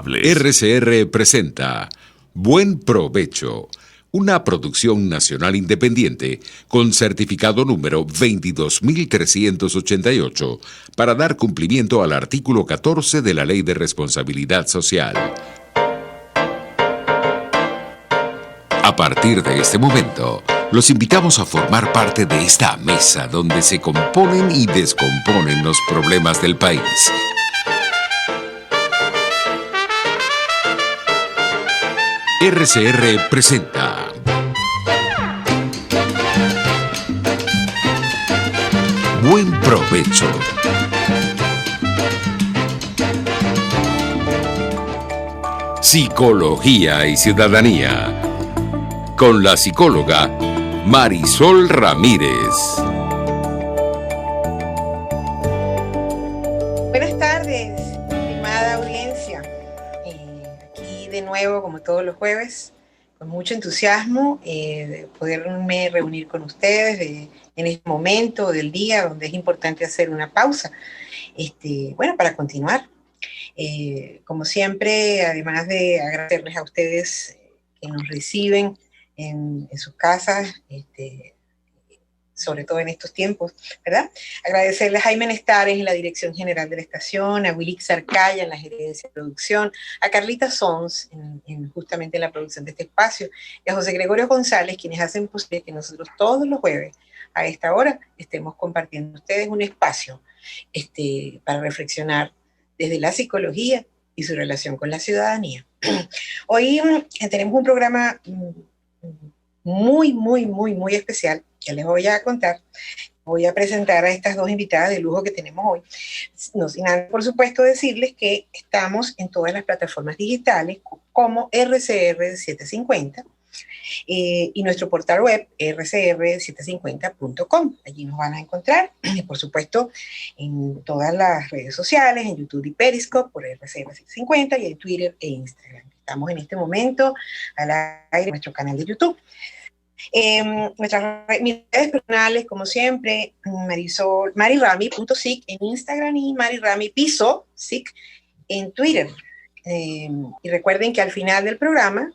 RCR presenta Buen Provecho, una producción nacional independiente con certificado número 22388 para dar cumplimiento al artículo 14 de la Ley de Responsabilidad Social. A partir de este momento, los invitamos a formar parte de esta mesa donde se componen y descomponen los problemas del país. RCR presenta Buen Provecho. Psicología y ciudadanía. Con la psicóloga Marisol Ramírez. Buenas tardes, estimada audiencia. Aquí de nuevo, como todos los jueves, con mucho entusiasmo de poderme reunir con ustedes en este momento del día donde es importante hacer una pausa. Para continuar. Como siempre, además de agradecerles a ustedes que nos reciben en sus casas, sobre todo en estos tiempos, ¿verdad? Agradecerle a Jaime Nestares en la dirección general de la estación, a Willy Sarcaya en la gerencia de producción, a Carlita Sons justamente en la producción de este espacio, y a José Gregorio González, quienes hacen posible que nosotros todos los jueves a esta hora estemos compartiendo ustedes un espacio para reflexionar desde la psicología y su relación con la ciudadanía. Hoy tenemos un programa muy especial. Ya les voy a contar. Voy a presentar a estas dos invitadas de lujo que tenemos hoy. No sin antes, por supuesto, decirles que estamos en todas las plataformas digitales como RCR 750 y nuestro portal web rcr750.com. Allí nos van a encontrar, por supuesto, en todas las redes sociales, en YouTube y Periscope por RCR750 y en Twitter e Instagram. Estamos en este momento al aire en nuestro canal de YouTube. Nuestras redes personales, como siempre, marirami.sic en Instagram y marirami.sic en Twitter. Y recuerden que al final del programa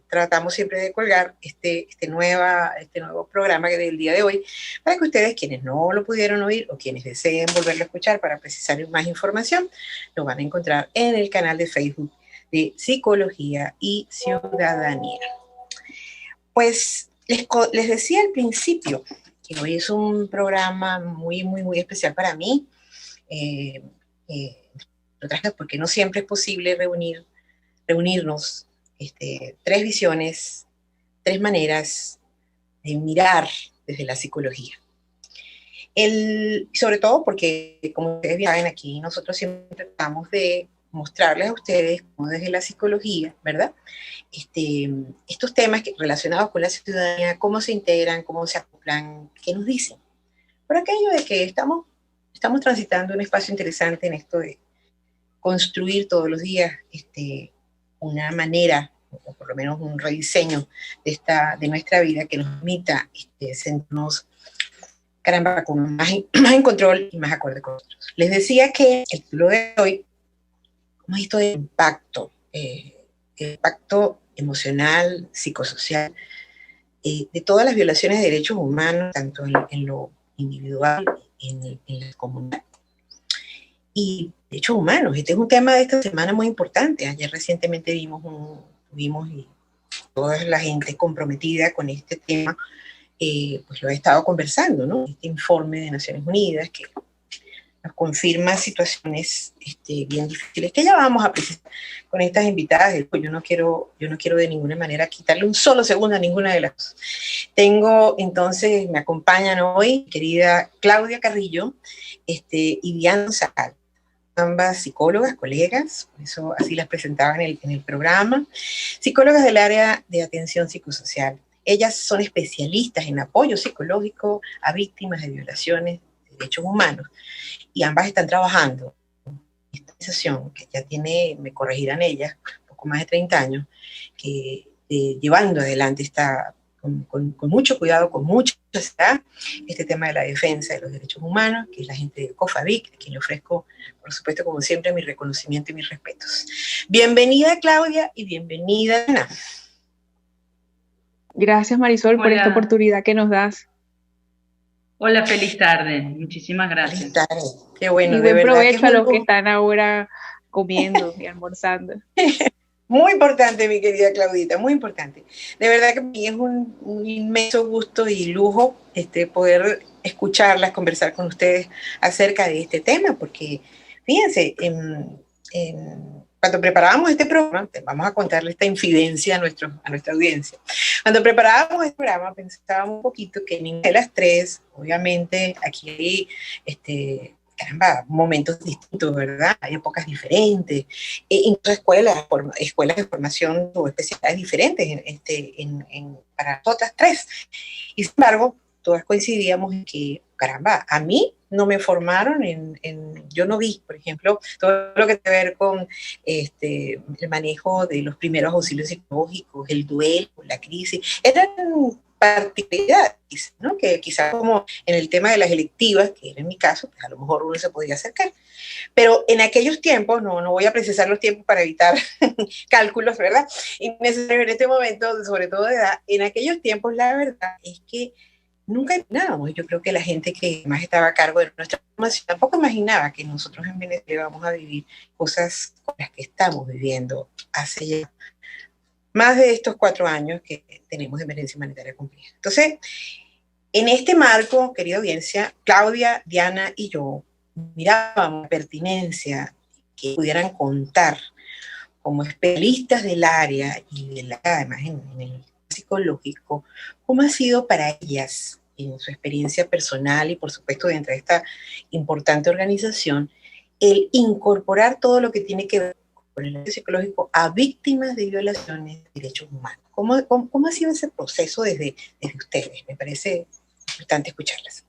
tratamos siempre de colgar este nuevo programa del día de hoy para que ustedes, quienes no lo pudieron oír o quienes deseen volverlo a escuchar para precisar más información, lo van a encontrar en el canal de Facebook de Psicología y Ciudadanía. Pues les decía al principio que hoy es un programa muy especial para mí, porque no siempre es posible reunirnos tres visiones, tres maneras de mirar desde la psicología. Sobre todo porque, como ustedes saben, aquí nosotros siempre tratamos de mostrarles a ustedes cómo desde la psicología, ¿verdad? Estos temas relacionados con la ciudadanía, cómo se integran, cómo se acoplan, qué nos dicen. Por aquello de que estamos transitando un espacio interesante en esto de construir todos los días una manera, o por lo menos un rediseño de nuestra vida que nos permita sentirnos, con más en control y más acorde con nosotros. Les decía que el título de hoy, como esto de impacto emocional, psicosocial, de todas las violaciones de derechos humanos, tanto en lo individual, en la comunidad. Y derechos humanos, este es un tema de esta semana muy importante. Ayer recientemente vimos y toda la gente comprometida con este tema, pues lo ha estado conversando, ¿no? Este informe de Naciones Unidas que nos confirma situaciones bien difíciles que ya vamos a precisar con estas invitadas. Yo no quiero de ninguna manera quitarle un solo segundo a ninguna de las dos. Me acompañan hoy querida Claudia Carrillo y Diana Sal, ambas psicólogas, colegas, por eso así las presentaba en el programa, psicólogas del área de atención psicosocial. Ellas son especialistas en apoyo psicológico a víctimas de violaciones de derechos humanos y ambas están trabajando en esta organización que ya tiene, me corregirán ellas, poco más de 30 años, llevando adelante con mucho cuidado, con mucha seriedad, este tema de la defensa de los derechos humanos, que es la gente de COFAVIC, a quien le ofrezco, por supuesto, como siempre, mi reconocimiento y mis respetos. Bienvenida, Claudia, y bienvenida, Ana. Gracias, Marisol, por esta oportunidad que nos das. Hola, feliz tarde. Muchísimas gracias. Feliz tarde. Qué bueno, y buen provecho a los que están ahora comiendo y almorzando. Muy importante, mi querida Claudita, muy importante. De verdad que para mí es un inmenso gusto y lujo poder escucharlas, conversar con ustedes acerca de este tema, porque fíjense, cuando preparábamos este programa, vamos a contarle esta infidencia a nuestra audiencia. Cuando preparábamos este programa, pensábamos un poquito que en de las tres, obviamente, aquí hay, caramba, momentos distintos, ¿verdad? Hay épocas diferentes, incluso escuelas de formación o especialidades diferentes para todas tres. Y sin embargo, todas coincidíamos en que, caramba, a mí no me formaron yo no vi, por ejemplo, todo lo que tiene que ver con el manejo de los primeros auxilios psicológicos, el duelo, la crisis, eran particularidades, ¿no? Que quizás como en el tema de las electivas, que era en mi caso, pues a lo mejor uno se podía acercar. Pero en aquellos tiempos, no voy a precisar los tiempos para evitar cálculos, ¿verdad? Innecesario en este momento, sobre todo de edad, en aquellos tiempos la verdad es que nunca imaginábamos. Yo creo que la gente que más estaba a cargo de nuestra formación tampoco imaginaba que nosotros en Venezuela íbamos a vivir cosas con las que estamos viviendo hace ya más de estos 4 años que tenemos emergencia humanitaria cumplida. Entonces, en este marco, querida audiencia, Claudia, Diana y yo mirábamos la pertinencia que pudieran contar como especialistas del área y además en el psicológico, cómo ha sido para ellas, en su experiencia personal y por supuesto dentro de esta importante organización, el incorporar todo lo que tiene que ver con el área psicológico a víctimas de violaciones de derechos humanos. ¿Cómo ha sido ese proceso desde ustedes? Me parece importante escucharlas.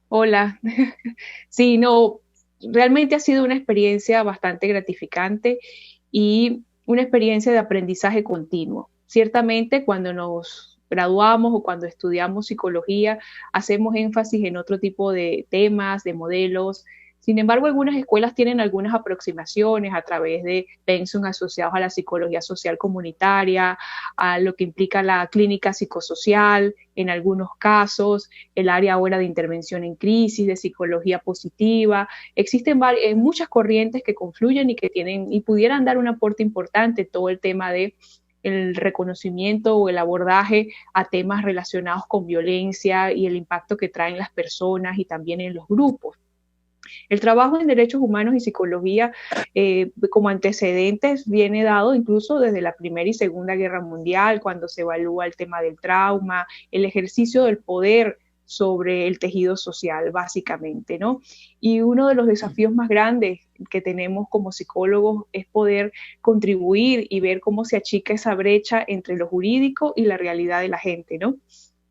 Hola. Sí, no, realmente ha sido una experiencia bastante gratificante y una experiencia de aprendizaje continuo. Ciertamente, cuando nos graduamos o cuando estudiamos psicología, hacemos énfasis en otro tipo de temas, de modelos. Sin embargo, algunas escuelas tienen algunas aproximaciones a través de pensum asociados a la psicología social comunitaria, a lo que implica la clínica psicosocial, en algunos casos, el área ahora de intervención en crisis, de psicología positiva. Existen muchas corrientes que confluyen y que tienen y pudieran dar un aporte importante en todo el tema de el reconocimiento o el abordaje a temas relacionados con violencia y el impacto que traen las personas y también en los grupos. El trabajo en derechos humanos y psicología como antecedentes viene dado incluso desde la Primera y Segunda Guerra Mundial, cuando se evalúa el tema del trauma, el ejercicio del poder sobre el tejido social, básicamente, ¿no? Y uno de los desafíos más grandes que tenemos como psicólogos es poder contribuir y ver cómo se achica esa brecha entre lo jurídico y la realidad de la gente, ¿no?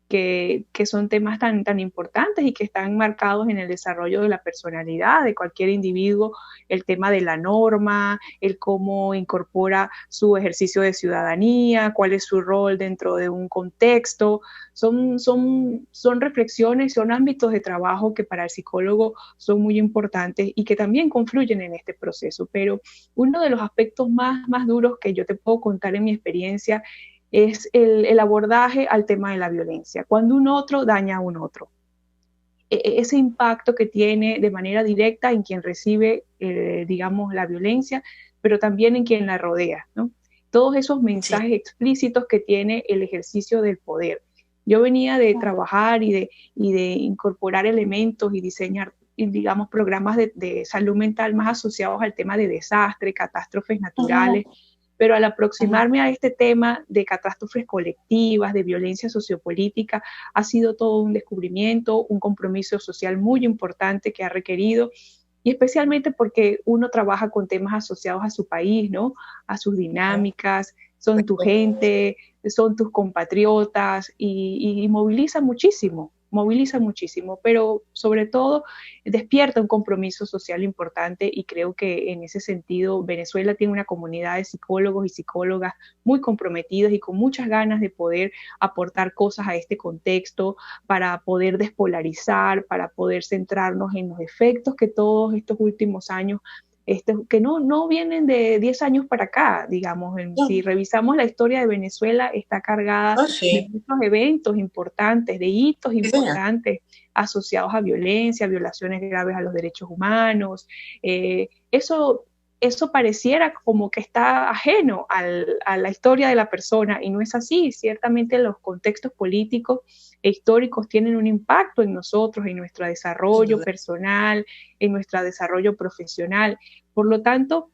Que son temas tan importantes y que están marcados en el desarrollo de la personalidad de cualquier individuo, el tema de la norma, el cómo incorpora su ejercicio de ciudadanía, cuál es su rol dentro de un contexto. Son reflexiones, son ámbitos de trabajo que para el psicólogo son muy importantes y que también confluyen en este proceso. Pero uno de los aspectos más duros que yo te puedo contar en mi experiencia es el abordaje al tema de la violencia, cuando un otro daña a un otro. Ese impacto que tiene de manera directa en quien recibe, digamos, la violencia, pero también en quien la rodea, ¿no? Todos esos mensajes explícitos que tiene el ejercicio del poder. Yo venía de trabajar y de incorporar elementos y diseñar, digamos, programas de salud mental más asociados al tema de desastre, catástrofes naturales, pero al aproximarme a este tema de catástrofes colectivas, de violencia sociopolítica, ha sido todo un descubrimiento, un compromiso social muy importante que ha requerido, y especialmente porque uno trabaja con temas asociados a su país, ¿no? A sus dinámicas, son tu gente, son tus compatriotas, y moviliza muchísimo moviliza muchísimo, pero sobre todo despierta un compromiso social importante y creo que en ese sentido Venezuela tiene una comunidad de psicólogos y psicólogas muy comprometidos y con muchas ganas de poder aportar cosas a este contexto para poder despolarizar, para poder centrarnos en los efectos que todos estos últimos años que no vienen de 10 años para acá, digamos. Si revisamos la historia de Venezuela, está cargada de muchos eventos importantes, de hitos importantes asociados a violencia, violaciones graves a los derechos humanos. Eso pareciera como que está ajeno a la historia de la persona, y no es así. Ciertamente los contextos políticos e históricos tienen un impacto en nosotros, en nuestro desarrollo personal, en nuestro desarrollo profesional. Por lo tanto,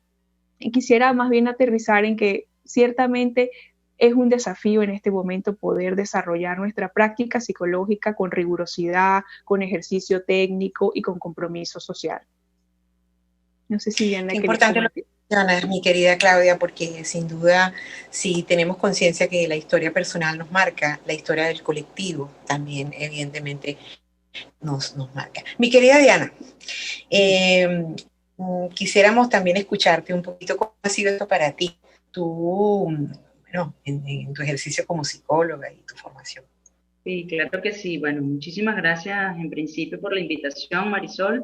quisiera más bien aterrizar en que ciertamente es un desafío en este momento poder desarrollar nuestra práctica psicológica con rigurosidad, con ejercicio técnico y con compromiso social. No sé si Diana... Qué importante lo que mencionas, mi querida Claudia, porque sin duda, si tenemos conciencia que la historia personal nos marca, la historia del colectivo también, evidentemente, nos marca. Mi querida Diana, quisiéramos también escucharte un poquito cómo ha sido esto para ti, tú, bueno, en tu ejercicio como psicóloga y tu formación. Sí, claro que sí. Bueno, muchísimas gracias en principio por la invitación, Marisol.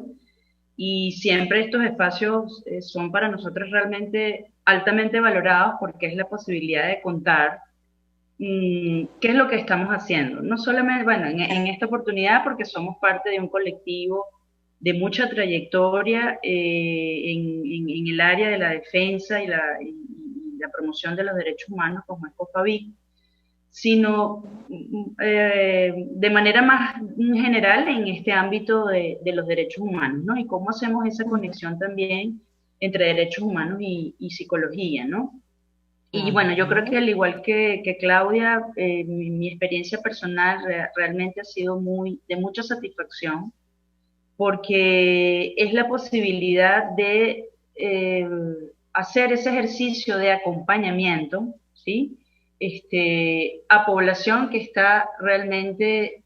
Y siempre estos espacios son para nosotros realmente altamente valorados porque es la posibilidad de contar qué es lo que estamos haciendo. No solamente, bueno, en esta oportunidad porque somos parte de un colectivo de mucha trayectoria en el área de la defensa y la promoción de los derechos humanos como es COFAVIC, sino de manera más general en este ámbito de los derechos humanos, ¿no? Y cómo hacemos esa conexión también entre derechos humanos y psicología, ¿no? Y bueno, yo creo que al igual que Claudia, mi experiencia personal realmente ha sido de mucha satisfacción, porque es la posibilidad de hacer ese ejercicio de acompañamiento, ¿sí? A población que está realmente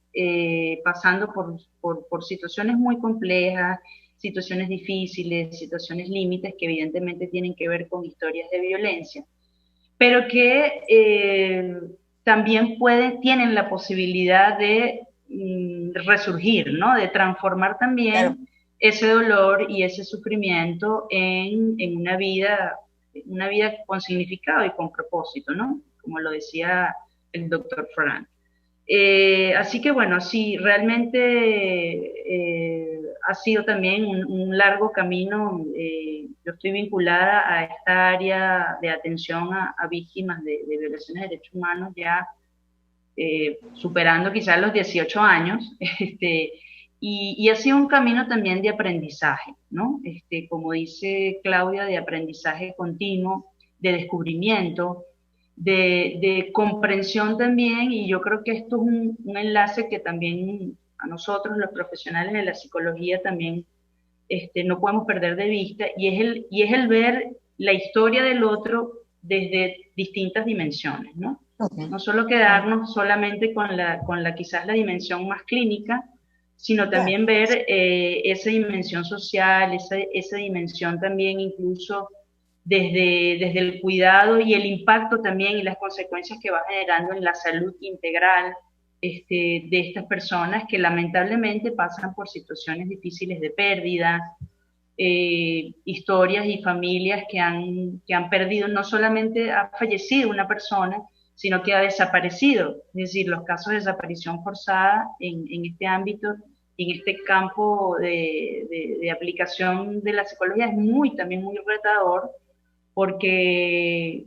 pasando por situaciones muy complejas, situaciones difíciles, situaciones límites que evidentemente tienen que ver con historias de violencia, pero que también tienen la posibilidad de resurgir, ¿no? De transformar también ese dolor y ese sufrimiento en una vida con significado y con propósito, ¿no? Como lo decía el doctor Frank. Así que bueno, sí, realmente ha sido también un largo camino. Yo estoy vinculada a esta área de atención a víctimas de violaciones de derechos humanos ya superando quizás los 18 años, y ha sido un camino también de aprendizaje, ¿no? Como dice Claudia, de aprendizaje continuo, de descubrimiento, de comprensión también, y yo creo que esto es un enlace que también a nosotros, los profesionales de la psicología, también no podemos perder de vista, y es el ver la historia del otro desde distintas dimensiones, ¿no? No solo quedarnos solamente con quizás la dimensión más clínica, sino también ver esa dimensión social, esa dimensión también incluso desde el cuidado y el impacto también y las consecuencias que va generando en la salud integral de estas personas que lamentablemente pasan por situaciones difíciles de pérdida, historias y familias que han perdido, no solamente ha fallecido una persona, sino que ha desaparecido. Es decir, los casos de desaparición forzada en este ámbito, en este campo de aplicación de la psicología es también muy retador, porque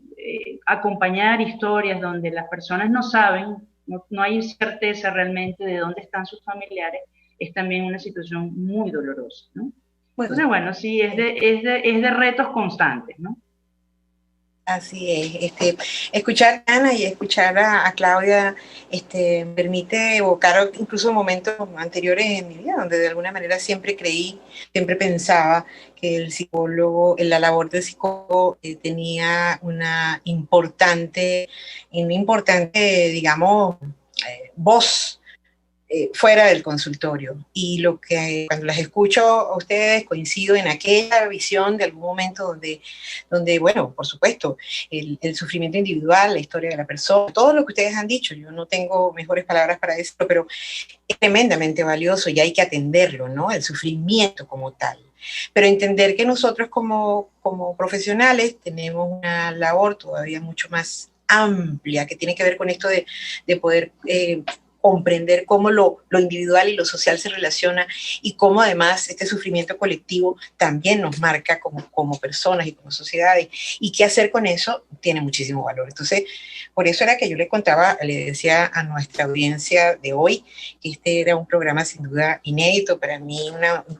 acompañar historias donde las personas no saben, no hay certeza realmente de dónde están sus familiares, es también una situación muy dolorosa, ¿no? Entonces, bueno, sí, es de retos constantes, ¿no? Así es. Escuchar a Ana y escuchar a Claudia me permite evocar incluso momentos anteriores en mi vida, donde de alguna manera siempre pensaba que el psicólogo, la labor del psicólogo tenía una importante, digamos, voz fuera del consultorio. Y lo que cuando las escucho a ustedes coincido en aquella visión de algún momento donde bueno, por supuesto, el sufrimiento individual, la historia de la persona, todo lo que ustedes han dicho, yo no tengo mejores palabras para decirlo, pero es tremendamente valioso y hay que atenderlo, ¿no? El sufrimiento como tal. Pero entender que nosotros como profesionales tenemos una labor todavía mucho más amplia que tiene que ver con esto de poder comprender cómo lo individual y lo social se relaciona y cómo además este sufrimiento colectivo también nos marca como personas y como sociedades, y qué hacer con eso tiene muchísimo valor. Entonces, por eso era que yo le decía a nuestra audiencia de hoy que este era un programa sin duda inédito, para mí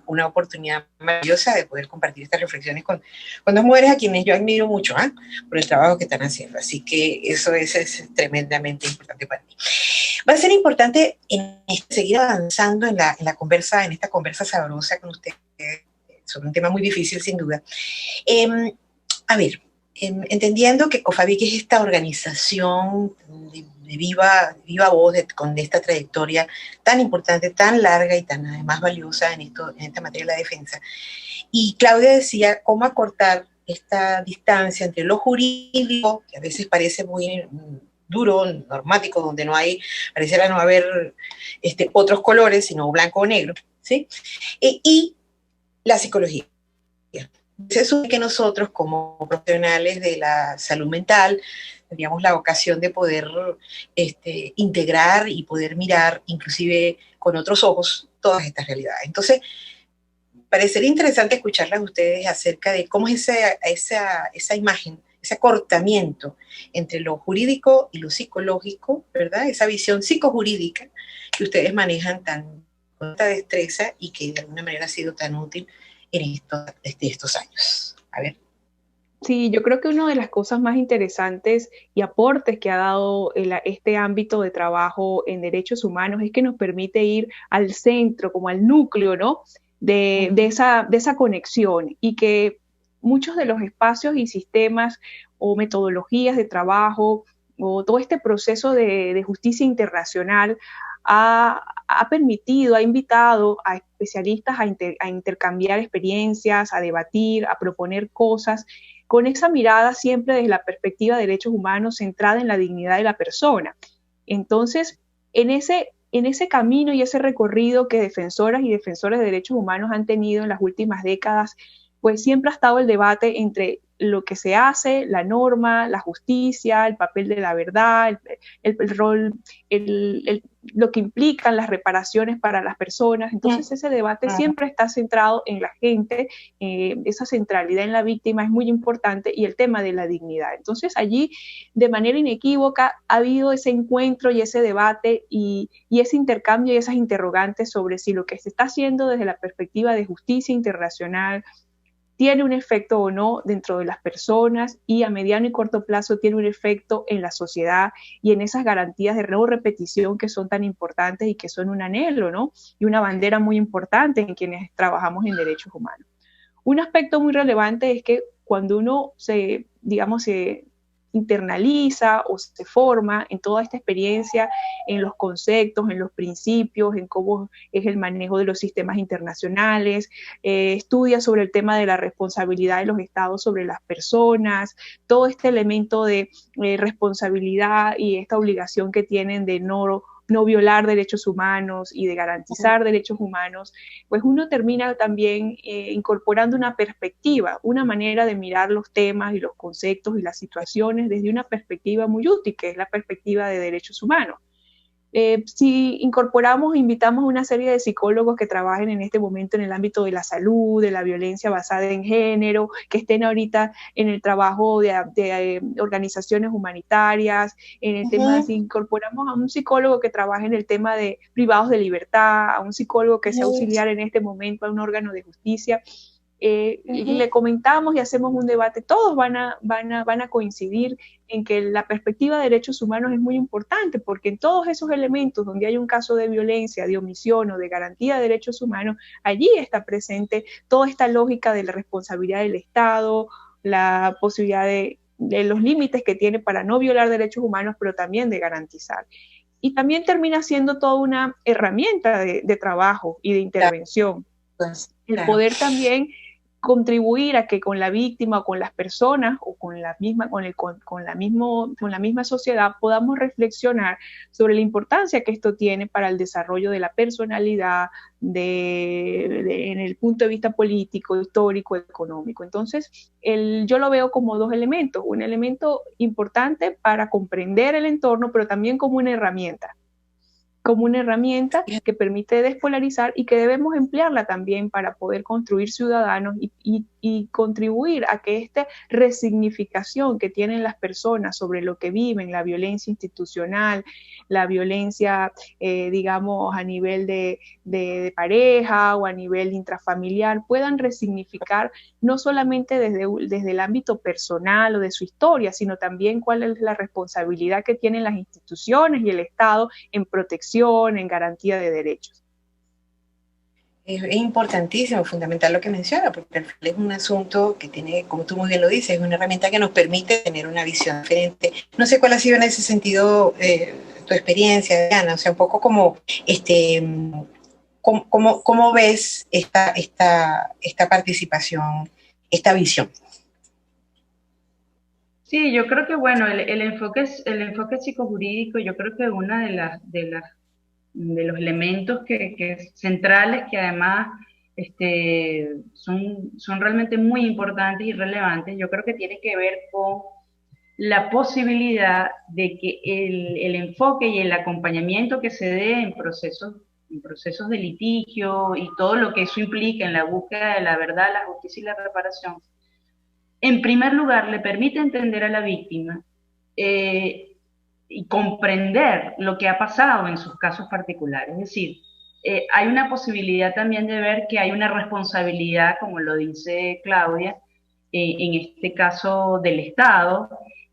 una oportunidad maravillosa de poder compartir estas reflexiones con dos mujeres a quienes yo admiro mucho por el trabajo que están haciendo, así que eso es tremendamente importante para mí. Va a ser importante seguir avanzando en esta conversa sabrosa con ustedes sobre un tema muy difícil, sin duda. Entendiendo que COFAVIC es esta organización de viva voz, con esta trayectoria tan importante, tan larga y tan además valiosa en esta materia de la defensa. Y Claudia decía cómo acortar esta distancia entre lo jurídico, que a veces parece muy duro, normático, donde pareciera no haber otros colores, sino blanco o negro, ¿sí? Y la psicología. Es que nosotros, como profesionales de la salud mental, tendríamos la ocasión de poder integrar y poder mirar, inclusive con otros ojos, todas estas realidades. Entonces, parecería interesante escucharlas a ustedes acerca de cómo es esa imagen, ese acortamiento entre lo jurídico y lo psicológico, ¿verdad? Esa visión psicojurídica que ustedes manejan con tanta destreza y que de alguna manera ha sido tan útil en estos años. A ver. Sí, yo creo que una de las cosas más interesantes y aportes que ha dado este ámbito de trabajo en derechos humanos es que nos permite ir al centro, como al núcleo, ¿no? de esa conexión, y que muchos de los espacios y sistemas o metodologías de trabajo o todo este proceso de justicia internacional ha permitido, ha invitado a especialistas a intercambiar experiencias, a debatir, a proponer cosas, con esa mirada siempre desde la perspectiva de derechos humanos centrada en la dignidad de la persona. Entonces, en ese camino y ese recorrido que defensoras y defensores de derechos humanos han tenido en las últimas décadas, pues siempre ha estado el debate entre lo que se hace, la norma, la justicia, el papel de la verdad, el rol, lo que implican las reparaciones para las personas. Entonces ese debate siempre está centrado en la gente, esa centralidad en la víctima es muy importante, y el tema de la dignidad. Entonces allí, de manera inequívoca, ha habido ese encuentro y ese debate y ese intercambio y esas interrogantes sobre si lo que se está haciendo desde la perspectiva de justicia internacional tiene un efecto o no dentro de las personas, y a mediano y corto plazo tiene un efecto en la sociedad y en esas garantías de no repetición que son tan importantes y que son un anhelo, ¿no? Y una bandera muy importante en quienes trabajamos en derechos humanos. Un aspecto muy relevante es que cuando uno se internaliza o se forma en toda esta experiencia, en los conceptos, en los principios, en cómo es el manejo de los sistemas internacionales, estudia sobre el tema de la responsabilidad de los estados sobre las personas, todo este elemento de responsabilidad y esta obligación que tienen de no violar derechos humanos y de garantizar derechos humanos, pues uno termina también incorporando una perspectiva, una manera de mirar los temas y los conceptos y las situaciones desde una perspectiva muy útil, que es la perspectiva de derechos humanos. Si incorporamos, invitamos a una serie de psicólogos que trabajen en este momento en el ámbito de la salud, de la violencia basada en género, que estén ahorita en el trabajo de organizaciones humanitarias, en el tema, si incorporamos a un psicólogo que trabaje en el tema de privados de libertad, a un psicólogo que sea auxiliar en este momento a un órgano de justicia, y le comentamos y hacemos un debate, todos van a coincidir en que la perspectiva de derechos humanos es muy importante, porque en todos esos elementos donde hay un caso de violencia, de omisión o de garantía de derechos humanos, allí está presente toda esta lógica de la responsabilidad del Estado, la posibilidad de los límites que tiene para no violar derechos humanos, pero también de garantizar. y también termina siendo toda una herramienta de trabajo y de intervención. El poder también contribuir a que con la víctima o con las personas o con la misma, con la misma sociedad podamos reflexionar sobre la importancia que esto tiene para el desarrollo de la personalidad, en el punto de vista político, histórico, económico. Entonces, yo lo veo como dos elementos, un elemento importante para comprender el entorno, pero también como una herramienta que permite despolarizar y que debemos emplearla también para poder construir ciudadanos y contribuir a que esta resignificación que tienen las personas sobre lo que viven, la violencia institucional, la violencia, digamos, a nivel de pareja o a nivel intrafamiliar, puedan resignificar no solamente desde el ámbito personal o de su historia, sino también cuál es la responsabilidad que tienen las instituciones y el Estado en protección, en garantía de derechos. Es importantísimo, fundamental lo que menciona, porque al final es un asunto que tiene, como tú muy bien lo dices, es una herramienta que nos permite tener una visión diferente. No sé cuál ha sido en ese sentido tu experiencia, Diana, o sea, un poco como, ¿cómo ves esta participación, esta visión? Sí, yo creo que, bueno, el enfoque psicojurídico, yo creo que una de los elementos centrales que además son realmente muy importantes y relevantes, yo creo que tiene que ver con la posibilidad de que el enfoque y el acompañamiento que se dé en procesos de litigio y todo lo que eso implica en la búsqueda de la verdad, la justicia y la reparación, en primer lugar le permite entender a la víctima y comprender lo que ha pasado en sus casos particulares. Es decir, hay una posibilidad también de ver que hay una responsabilidad, como lo dice Claudia, en este caso del Estado,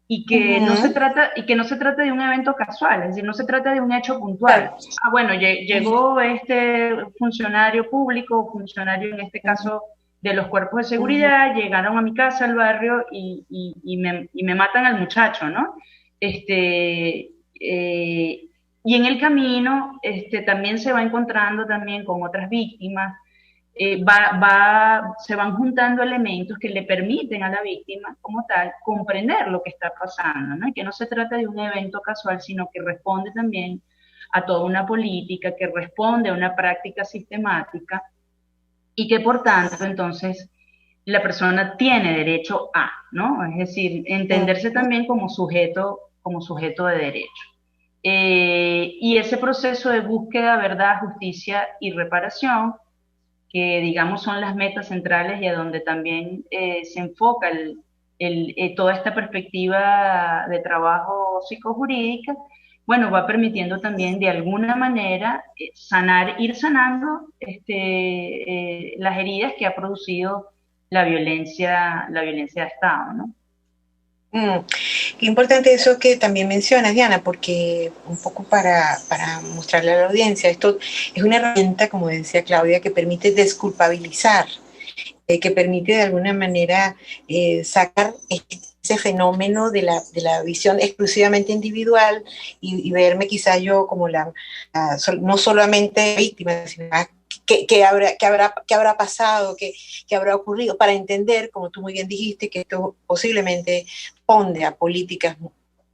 y que no se trata de un evento casual, es decir, no se trata de un hecho puntual. Ah, bueno, llegó este funcionario público, funcionario en este caso de los cuerpos de seguridad, llegaron a mi casa, al barrio, y me matan al muchacho, ¿no? Y en el camino también se va encontrando también con otras víctimas, se van juntando elementos que le permiten a la víctima como tal comprender lo que está pasando, ¿no? Y que no se trata de un evento casual, sino que responde también a toda una política, que responde a una práctica sistemática y que por tanto entonces la persona tiene derecho a, ¿no? Es decir, entenderse también como sujeto de derecho. Y ese proceso de búsqueda, verdad, justicia y reparación, que digamos son las metas centrales y a donde también se enfoca toda esta perspectiva de trabajo psicojurídica, bueno, va permitiendo también de alguna manera ir sanando las heridas que ha producido la violencia de Estado, ¿no? Qué importante eso que también mencionas, Diana, porque un poco para mostrarle a la audiencia, esto es una herramienta, como decía Claudia, que permite desculpabilizar, que permite de alguna manera sacar ese fenómeno de la visión exclusivamente individual y verme quizá yo como no solamente víctima, sino ¿Qué habrá pasado? ¿Qué habrá ocurrido? Para entender, como tú muy bien dijiste, que esto posiblemente ponde a políticas,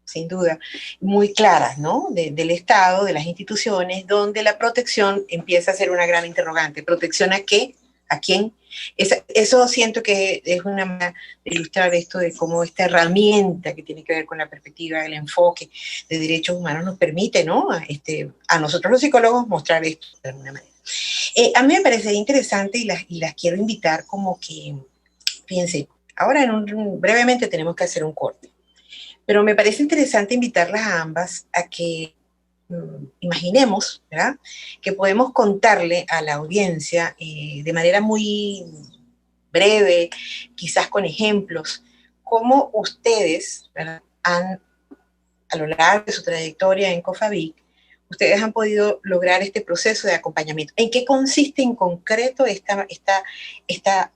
sin duda, muy claras, ¿no? Del Estado, de las instituciones, donde la protección empieza a ser una gran interrogante. ¿Protección a qué? ¿A quién? Eso siento que es una manera de ilustrar esto de cómo esta herramienta que tiene que ver con la perspectiva, el enfoque de derechos humanos nos permite, ¿no? A nosotros los psicólogos mostrar esto de alguna manera. A mí me parece interesante y las quiero invitar como que, fíjense, ahora brevemente tenemos que hacer un corte, pero me parece interesante invitarlas a ambas a que imaginemos, ¿verdad?, que podemos contarle a la audiencia de manera muy breve, quizás con ejemplos, cómo ustedes, ¿verdad?, a lo largo de su trayectoria en COFAVIC, ustedes han podido lograr este proceso de acompañamiento. ¿En qué consiste en concreto esta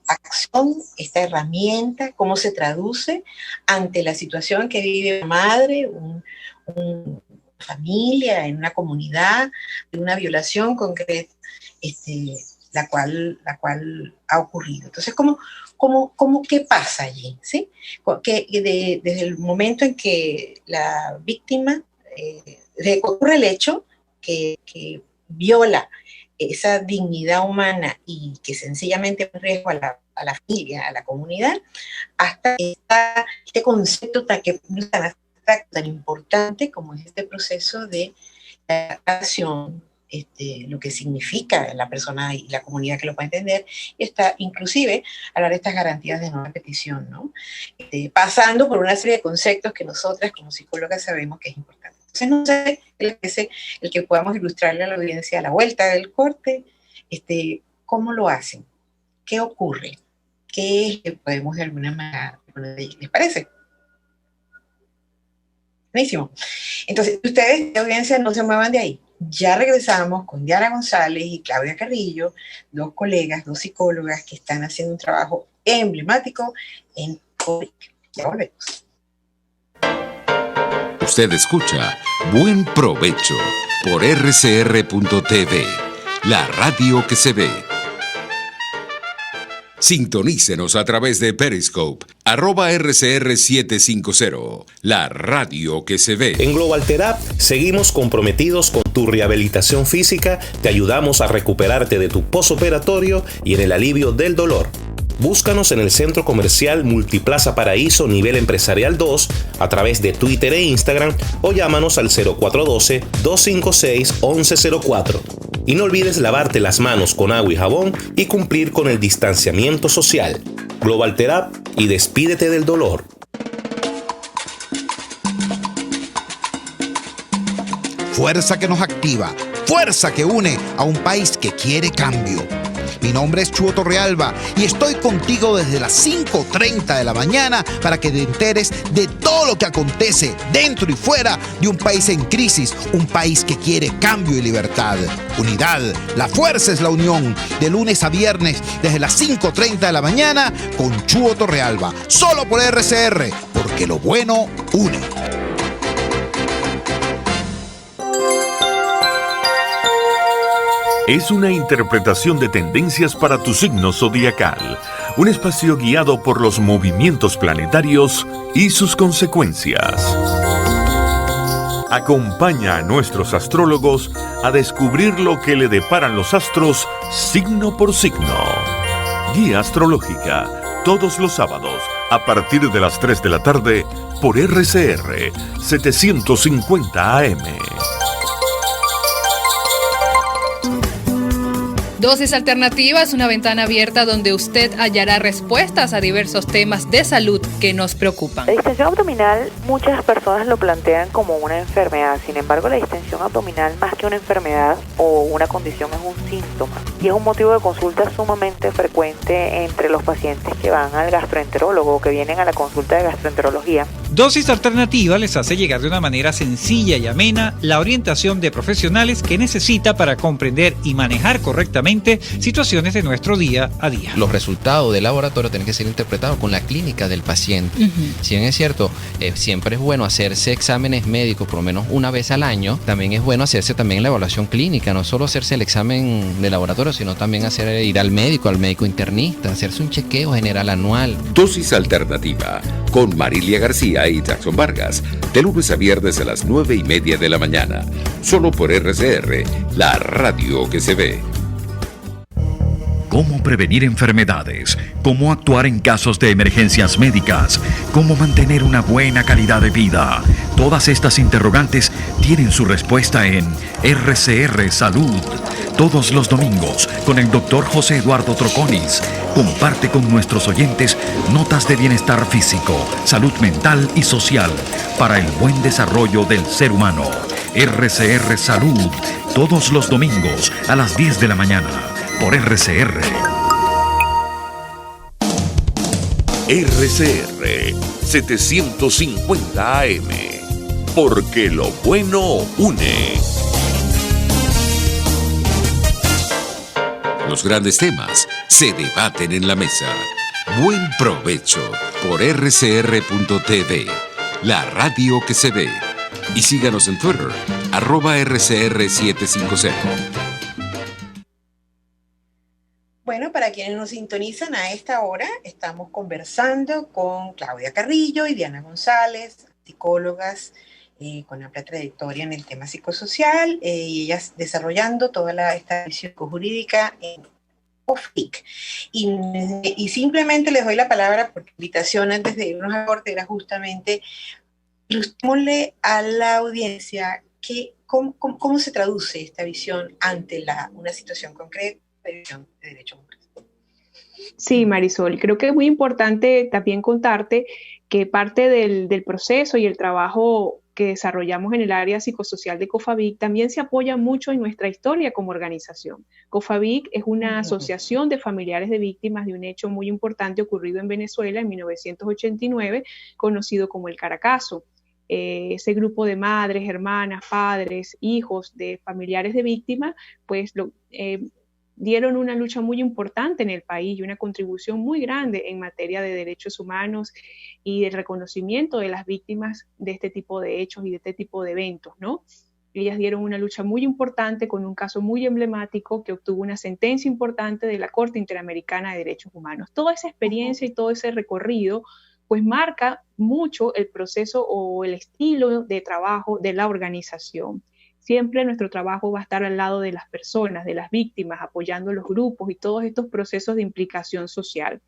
acción, esta herramienta? ¿Cómo se traduce ante la situación que vive una madre, familia, en una comunidad, de una violación concreta, la cual ha ocurrido. Entonces, ¿qué pasa allí? ¿Sí? Desde el momento en que la víctima ocurre el hecho que viola esa dignidad humana y que sencillamente pone en riesgo a la familia, a la comunidad, hasta este concepto tan importante como es este proceso de adaptación, lo que significa la persona y la comunidad que lo pueda entender, y está inclusive hablar de estas garantías de no repetición, ¿no? Pasando por una serie de conceptos que nosotras como psicólogas sabemos que es importante. Entonces, no sé, el que podamos ilustrarle a la audiencia a la vuelta del corte, ¿cómo lo hacen? ¿Qué ocurre? ¿Qué es que podemos de alguna manera? ¿Les parece? Buenísimo. Entonces, ustedes, de audiencia, no se muevan de ahí. Ya regresamos con Diana González y Claudia Carrillo, dos colegas, dos psicólogas que están haciendo un trabajo emblemático en COVID. Ya volvemos. Usted escucha Buen Provecho por rcr.tv, la radio que se ve. Sintonícenos a través de Periscope, @RCR750, la radio que se ve. En Global Therapy seguimos comprometidos con tu rehabilitación física, te ayudamos a recuperarte de tu postoperatorio y en el alivio del dolor. Búscanos en el Centro Comercial Multiplaza Paraíso Nivel Empresarial 2 a través de Twitter e Instagram o llámanos al 0412-256-1104. Y no olvides lavarte las manos con agua y jabón y cumplir con el distanciamiento social. Global Therapy y despídete del dolor. Fuerza que nos activa, fuerza que une a un país que quiere cambio. Mi nombre es Chuo Torrealba y estoy contigo desde las 5:30 de la mañana para que te enteres de todo lo que acontece dentro y fuera de un país en crisis, un país que quiere cambio y libertad. Unidad, la fuerza es la unión, de lunes a viernes desde las 5:30 de la mañana con Chuo Torrealba, solo por RCR, porque lo bueno une. Es una interpretación de tendencias para tu signo zodiacal, un espacio guiado por los movimientos planetarios y sus consecuencias. Acompaña a nuestros astrólogos a descubrir lo que le deparan los astros signo por signo. Guía astrológica, todos los sábados, a partir de las 3 de la tarde, por RCR 750 AM. Dosis Alternativa es una ventana abierta donde usted hallará respuestas a diversos temas de salud que nos preocupan. La distensión abdominal, muchas personas lo plantean como una enfermedad. Sin embargo, la distensión abdominal, más que una enfermedad o una condición, es un síntoma. Y es un motivo de consulta sumamente frecuente entre los pacientes que van al gastroenterólogo o que vienen a la consulta de gastroenterología. Dosis Alternativa les hace llegar de una manera sencilla y amena la orientación de profesionales que necesita para comprender y manejar correctamente situaciones de nuestro día a día. Los resultados del laboratorio tienen que ser interpretados con la clínica del paciente. Si bien es cierto, siempre es bueno hacerse exámenes médicos por lo menos una vez al año, también es bueno hacerse también la evaluación clínica, no solo hacerse el examen de laboratorio, sino también ir al médico internista, hacerse un chequeo general anual. Dosis Alternativa con Marilia García y Jackson Vargas, de lunes a viernes a las 9:30 de la mañana, solo por RCR, la radio que se ve. Cómo prevenir enfermedades, cómo actuar en casos de emergencias médicas, cómo mantener una buena calidad de vida. Todas estas interrogantes tienen su respuesta en RCR Salud. Todos los domingos, con el Dr. José Eduardo Troconis, comparte con nuestros oyentes notas de bienestar físico, salud mental y social para el buen desarrollo del ser humano. RCR Salud, todos los domingos a las 10 de la mañana. Por RCR. RCR 750 AM. Porque lo bueno une. Los grandes temas se debaten en la mesa. Buen provecho por rcr.tv, la radio que se ve. Y síganos en Twitter, @RCR750. Bueno, para quienes nos sintonizan a esta hora, estamos conversando con Claudia Carrillo y Diana González, psicólogas con amplia trayectoria en el tema psicosocial, y ellas desarrollando toda esta visión jurídica en COFABIC. Y simplemente les doy la palabra porque la invitación antes de irnos a corte era justamente ilustrémosle a la audiencia cómo se traduce esta visión ante una situación concreta de visión de derechos humanos. Sí, Marisol, creo que es muy importante también contarte que parte del proceso y el trabajo que desarrollamos en el área psicosocial de COFABIC también se apoya mucho en nuestra historia como organización. COFABIC es una asociación de familiares de víctimas de un hecho muy importante ocurrido en Venezuela en 1989, conocido como el Caracazo. Ese grupo de madres, hermanas, padres, hijos de familiares de víctimas, pues dieron una lucha muy importante en el país y una contribución muy grande en materia de derechos humanos y de reconocimiento de las víctimas de este tipo de hechos y de este tipo de eventos, ¿no? Ellas dieron una lucha muy importante con un caso muy emblemático que obtuvo una sentencia importante de la Corte Interamericana de Derechos Humanos. Toda esa experiencia y todo ese recorrido pues marca mucho el proceso o el estilo de trabajo de la organización. Siempre nuestro trabajo va a estar al lado de las personas, de las víctimas, apoyando los grupos y todos estos procesos de implicación social.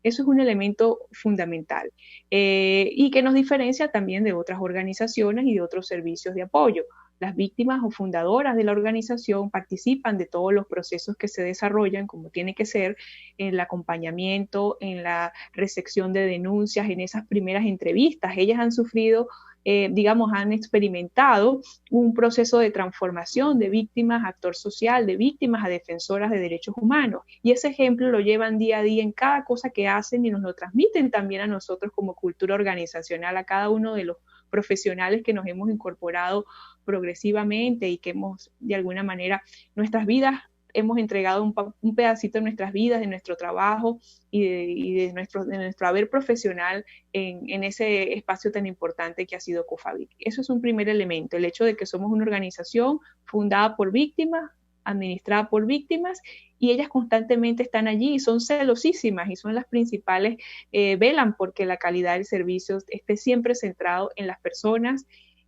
Eso es un elemento fundamental y que nos diferencia también de otras organizaciones y de otros servicios de apoyo. Las víctimas o fundadoras de la organización participan de todos los procesos que se desarrollan, como tiene que ser, en el acompañamiento, en la recepción de denuncias, en esas primeras entrevistas. Ellas han sufrido han experimentado un proceso de transformación de víctimas a actor social, de víctimas a defensoras de derechos humanos. Y ese ejemplo lo llevan día a día en cada cosa que hacen y nos lo transmiten también a nosotros como cultura organizacional, a cada uno de los profesionales que nos hemos incorporado progresivamente y que hemos, de alguna manera, nuestras vidas, hemos entregado un pedacito de nuestras vidas, de nuestro trabajo y de nuestro haber profesional en ese espacio tan importante que ha sido COFABIC. Eso es un primer elemento, el hecho de que somos una organización fundada por víctimas, administrada por víctimas, y ellas constantemente están allí y son celosísimas y son las principales, velan porque la calidad del servicio esté siempre centrado en las personas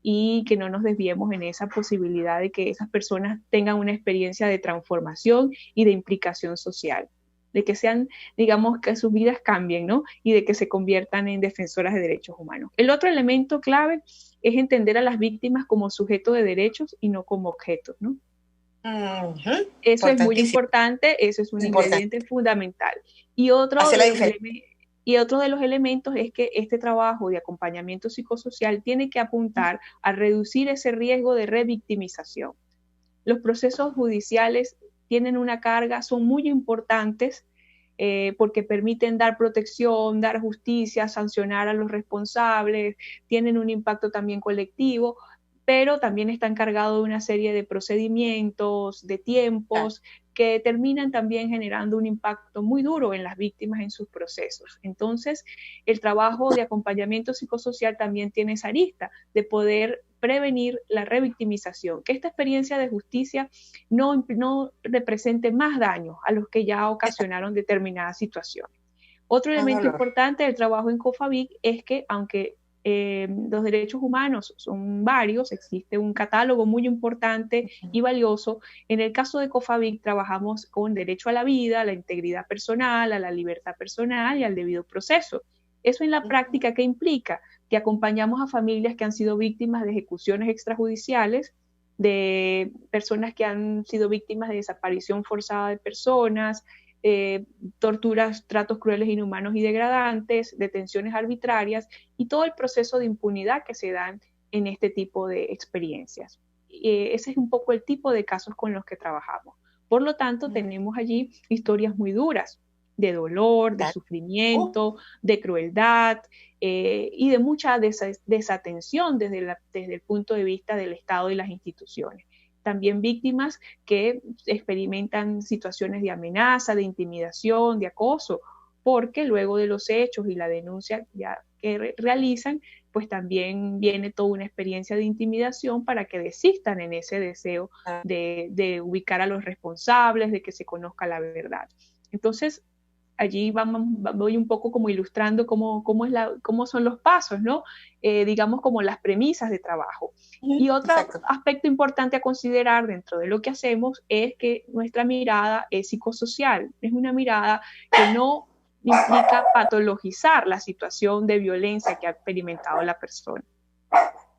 y que no nos desviemos en esa posibilidad de que esas personas tengan una experiencia de transformación y de implicación social, de que sean, digamos, que sus vidas cambien, ¿no? Y de que se conviertan en defensoras de derechos humanos. El otro elemento clave es entender a las víctimas como sujetos de derechos y no como objetos, ¿no? Eso es muy importante, eso es un ingrediente fundamental. Y otro de los elementos es que este trabajo de acompañamiento psicosocial tiene que apuntar a reducir ese riesgo de revictimización. Los procesos judiciales tienen una carga, son muy importantes porque permiten dar protección, dar justicia, sancionar a los responsables, tienen un impacto también colectivo, pero también están cargados de una serie de procedimientos, de tiempos, que terminan también generando un impacto muy duro en las víctimas en sus procesos. Entonces, el trabajo de acompañamiento psicosocial también tiene esa arista de poder prevenir la revictimización, que esta experiencia de justicia no represente más daño a los que ya ocasionaron determinadas situaciones. Otro elemento importante del trabajo en COFABIC es que, aunque los derechos humanos son varios, existe un catálogo muy importante y valioso. En el caso de COFABIC trabajamos con derecho a la vida, a la integridad personal, a la libertad personal y al debido proceso. Eso en la práctica, ¿qué implica? Que acompañamos a familias que han sido víctimas de ejecuciones extrajudiciales, de personas que han sido víctimas de desaparición forzada de personas, torturas, tratos crueles, inhumanos y degradantes, detenciones arbitrarias y todo el proceso de impunidad que se dan en este tipo de experiencias. Ese es un poco el tipo de casos con los que trabajamos. Por lo tanto, tenemos allí historias muy duras de dolor, de sufrimiento, de crueldad y de mucha desatención desde el punto de vista del Estado y las instituciones. También víctimas que experimentan situaciones de amenaza, de intimidación, de acoso, porque luego de los hechos y la denuncia ya que realizan, pues también viene toda una experiencia de intimidación para que desistan en ese deseo de ubicar a los responsables, de que se conozca la verdad. Entonces, allí voy un poco como ilustrando cómo son los pasos, ¿no? Digamos como las premisas de trabajo. Y otro aspecto importante a considerar dentro de lo que hacemos es que nuestra mirada es psicosocial, es una mirada que no implica patologizar la situación de violencia que ha experimentado la persona.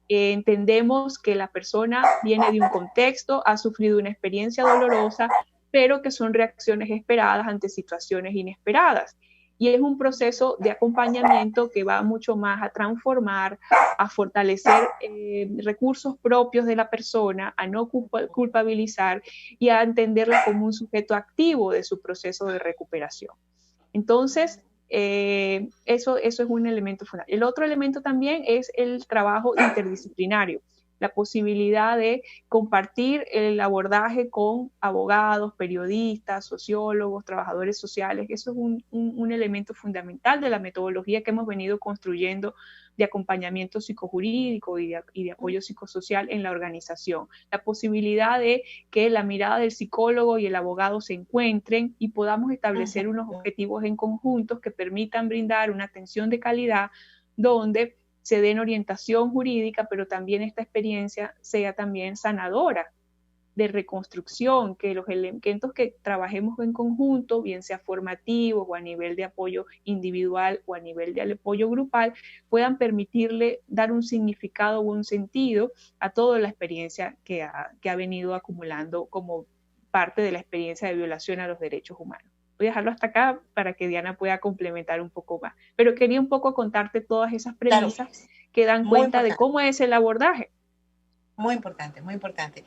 Entendemos que la persona viene de un contexto, ha sufrido una experiencia dolorosa, pero que son reacciones esperadas ante situaciones inesperadas. Y es un proceso de acompañamiento que va mucho más a transformar, a fortalecer recursos propios de la persona, a no culpabilizar y a entenderla como un sujeto activo de su proceso de recuperación. Entonces, eso es un elemento fundamental. El otro elemento también es el trabajo interdisciplinario, la posibilidad de compartir el abordaje con abogados, periodistas, sociólogos, trabajadores sociales. Eso es un elemento fundamental de la metodología que hemos venido construyendo de acompañamiento psicojurídico y de apoyo psicosocial en la organización. La posibilidad de que la mirada del psicólogo y el abogado se encuentren y podamos establecer unos objetivos en conjuntos que permitan brindar una atención de calidad donde se den orientación jurídica, pero también esta experiencia sea también sanadora, de reconstrucción, que los elementos que trabajemos en conjunto, bien sea formativos o a nivel de apoyo individual o a nivel de apoyo grupal, puedan permitirle dar un significado o un sentido a toda la experiencia que ha venido acumulando como parte de la experiencia de violación a los derechos humanos. Voy a dejarlo hasta acá para que Diana pueda complementar un poco más. Pero quería un poco contarte todas esas premisas que dan cuenta de cómo es el abordaje. Muy importante, muy importante.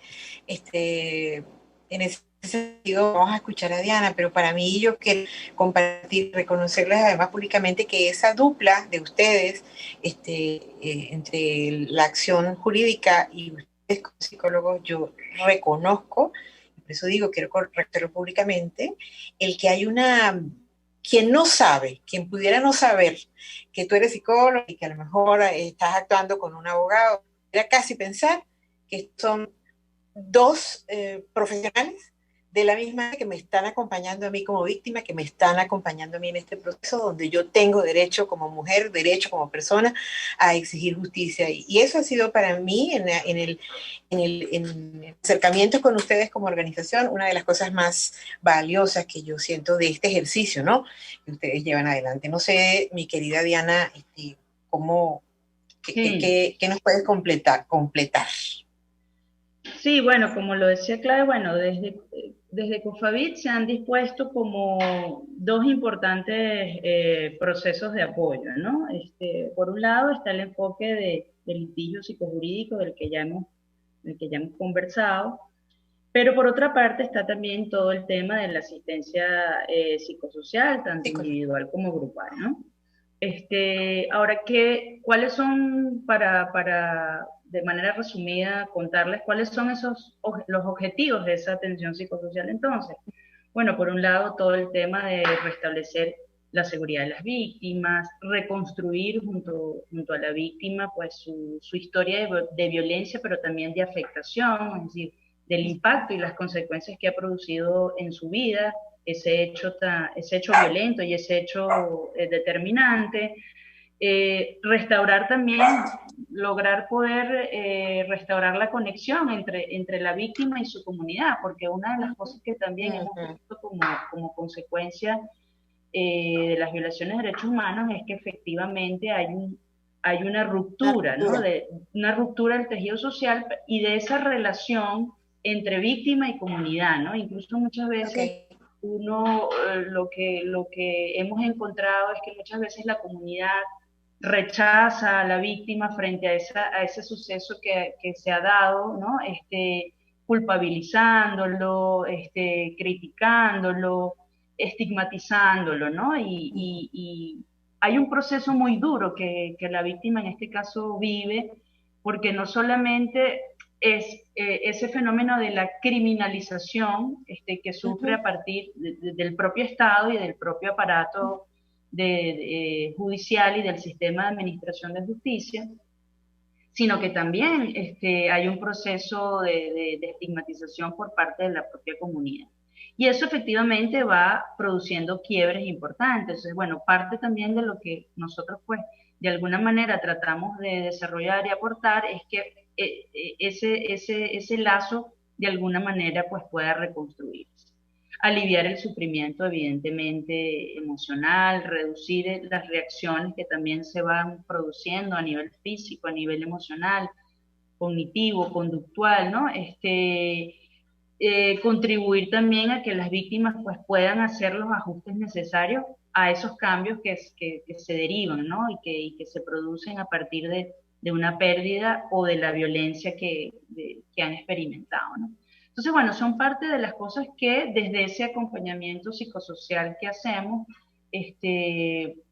En ese sentido, vamos a escuchar a Diana, pero para mí yo quiero compartir, reconocerles además públicamente que esa dupla de ustedes entre la acción jurídica y ustedes como psicólogos, yo reconozco, por eso digo, quiero reconocerlo públicamente, el que hay quien no sabe, quien pudiera no saber que tú eres psicólogo y que a lo mejor estás actuando con un abogado, era casi pensar que son dos profesionales de la misma que me están acompañando a mí como víctima, que me están acompañando a mí en este proceso donde yo tengo derecho como mujer, derecho como persona a exigir justicia. Y eso ha sido para mí en el acercamiento con ustedes como organización una de las cosas más valiosas que yo siento de este ejercicio, ¿no? Que ustedes llevan adelante. No sé, mi querida Diana, ¿cómo, qué nos puedes completar? Sí, bueno, como lo decía Claudia, bueno, desde COFAVIT se han dispuesto como dos importantes procesos de apoyo, ¿no? Por un lado está el enfoque del litigio psicojurídico del que ya hemos conversado, pero por otra parte está también todo el tema de la asistencia psicosocial, tanto individual como grupal, ¿no? Ahora, ¿cuáles son, para de manera resumida contarles cuáles son los objetivos de esa atención psicosocial entonces? Bueno, por un lado todo el tema de restablecer la seguridad de las víctimas, reconstruir junto a la víctima pues su historia de violencia, pero también de afectación, es decir, del impacto y las consecuencias que ha producido en su vida ese hecho violento y ese hecho determinante. Restaurar también, lograr poder restaurar la conexión entre la víctima y su comunidad, porque una de las cosas que también hemos visto como consecuencia de las violaciones de derechos humanos es que efectivamente hay una ruptura, ¿no? Una ruptura del tejido social y de esa relación entre víctima y comunidad, ¿no? Incluso muchas veces lo que hemos encontrado es que muchas veces la comunidad rechaza a la víctima frente a ese suceso que se ha dado, ¿no? Culpabilizándolo, criticándolo, estigmatizándolo, ¿no? Y hay un proceso muy duro que la víctima en este caso vive, porque no solamente es ese fenómeno de la criminalización que sufre a partir del propio Estado y del propio aparato judicial y del sistema de administración de justicia, sino que también hay un proceso de estigmatización por parte de la propia comunidad. Y eso efectivamente va produciendo quiebres importantes. Entonces, bueno, parte también de lo que nosotros, pues, de alguna manera tratamos de desarrollar y aportar es que ese lazo, de alguna manera, pues, pueda reconstruirse. Aliviar el sufrimiento, evidentemente, emocional, reducir las reacciones que también se van produciendo a nivel físico, a nivel emocional, cognitivo, conductual, ¿no? Contribuir también a que las víctimas pues puedan hacer los ajustes necesarios a esos cambios que se derivan, ¿no? Y que se producen a partir de una pérdida o de la violencia que han experimentado, ¿no? Entonces, bueno, son parte de las cosas que desde ese acompañamiento psicosocial que hacemos,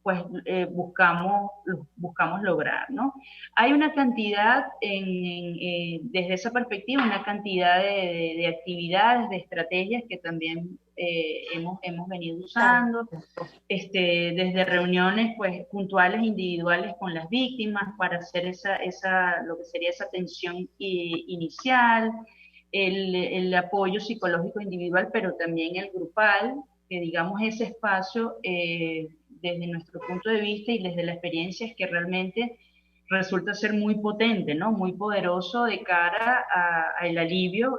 pues buscamos lograr, ¿no? Hay una cantidad, desde esa perspectiva, una cantidad de actividades, de estrategias que también hemos venido usando, desde reuniones pues puntuales individuales con las víctimas para hacer lo que sería esa atención inicial, el apoyo psicológico individual, pero también el grupal, que digamos ese espacio desde nuestro punto de vista y desde la experiencia es que realmente resulta ser muy potente, ¿no? Muy poderoso de cara al alivio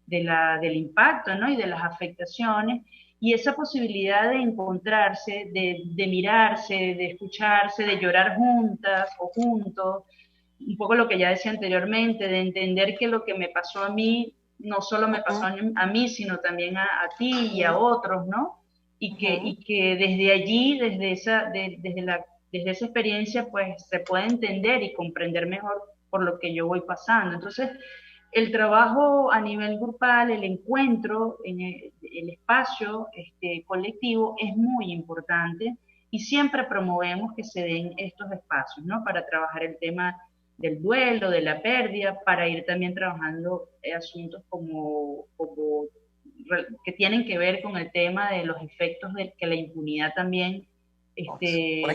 del impacto, ¿no? Y de las afectaciones, y esa posibilidad de encontrarse, de mirarse, de escucharse, de llorar juntas o juntos, un poco lo que ya decía anteriormente, de entender que lo que me pasó a mí no solo me pasó a mí, sino también a ti y a otros, ¿no? Y que desde allí, desde esa experiencia, pues se puede entender y comprender mejor por lo que yo voy pasando. Entonces, el trabajo a nivel grupal, el encuentro en el espacio colectivo es muy importante y siempre promovemos que se den estos espacios, ¿no? Para trabajar el tema del duelo, de la pérdida, para ir también trabajando asuntos como que tienen que ver con el tema de los efectos que la impunidad también